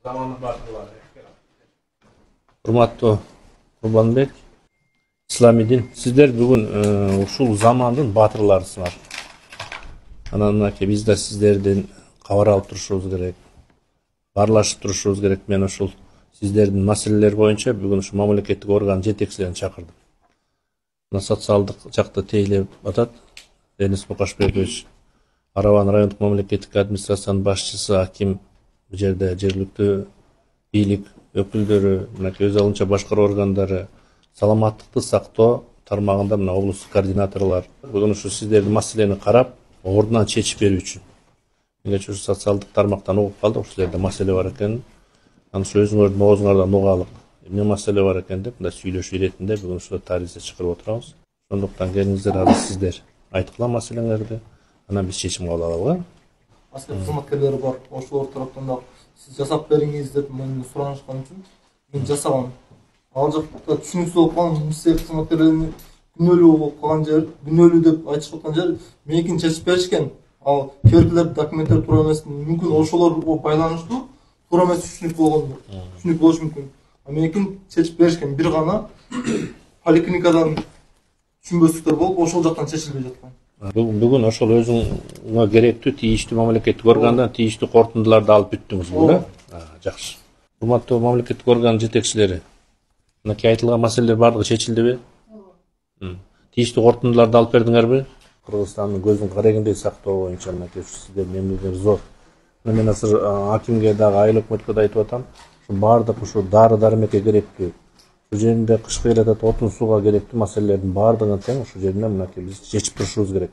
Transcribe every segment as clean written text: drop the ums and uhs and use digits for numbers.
Zamanın batırları. Урматтуу Курбанбек, İslami din. Sizler bugün ушул zamandын батырларысыңар. Анан мынакей биз да сиздерден кабар алып турушубуз керек, баарлашып турушубуз керек. Мен ушул сиздердин маселелер боюнча бүгүн ушу мамлекеттик орган жетекчилерин чакырдым. Мына социалдык жакта тейлеп атат Денис Букашбекович, Араван райондук мамлекеттик администрациянын башчысы, аким, бул жерде жергиликтүү бийлик өкүлдөрү, мынакей өз алынча башкаруу органдары, саламаттыкты сактоо тармагында мына облустук координаторлор бүгүн ушу сиздердин маселени карап, ордунан чечип берүү үчүн. Мен ушу социалдык тармактан угуп калдым, ушул жерде маселе бар экенин. Анан ушу өзүңөрдүн оозуңардан угайлык. Эмне маселе бар экен деп мында сүйлөшүү иретинде бүгүн ушул таризде чакырып отурабыз. Ошондуктан келиңиздер, азыр сиздер айткыла маселеңерди, анан биз чечим кабыл алалы. Аскер кызматкерлери бар, ошолор тараптан да сиз жасап бериңиз деп мени суранышкан үчүн мен жасагам. Ал жакта түшүнүксүз болуп калган, милиция кызматкерлеринин күнөөлүү болуп калган жер, күнөөлүү деп айтышып аткан жер меникин чечип беришкен. Ал кээркилер документтер туура эмес, мүмкүн ошолор байланыштуу, туура эмес түшүнүк болгондур. Түшүнүк болушу мүмкүн. А меникин чечип беришкен, бир гана поликлиникадан түшүнбөстүктөр болуп, ошол жактан чечилбей жаткан. Бүгүн ошол өзүңө керектүү тийиштүү мамлекеттик органдан тийиштүү корутундуларды алып бүттүңүз беле? Жакшы. Урматтуу мамлекеттик орган жетекчилери, мынакей айтылган маселелер бардыгы чечилдиби? Тийиштүү корутундуларды алып бердиңерби? Кыргызстандын көздүн карегиндей сактоо боюнча мынакей сиздердин эмгегиңер зор. Мен азыр акимге дагы айыл өкмөткө да айтып атам. Ушу бардык ушу дары дармекке керектүү, ушул жеринде кышкы келатат отун сууга керектүү маселелердин бардыгын тең ушул жеринен мынакей биз чечип турушубуз керек.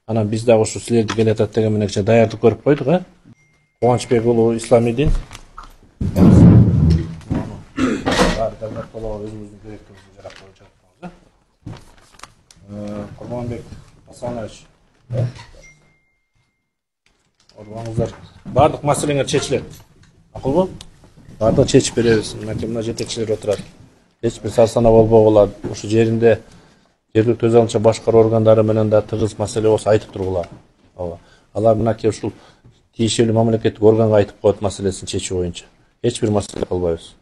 Анан биз дагы ушу силерди келатат деген менен кичине даярдык көрүп койдук, Кубанычбек уулу Ислами дин. Баары давлат болобу өзүбүздүн керектүүбүздү жарак боюнча айттыңыз, Курбанбек Асанович. Ордуңуздар бардык маселеңер чечилет. Макулбу? Бардыгын чечип беребиз. Мына жетекчилер отурат. Эч бир сарсана болбогула, ушу жеринде жергиликтүү өз алынча башкаруу органдары менен да тыгыз маселе болсо айтып тургула. Алар мынакей ушул тийиштүү мамлекеттик органга айтып коет маселесин чечүү боюнча. Эч бир маселе болбойбуз.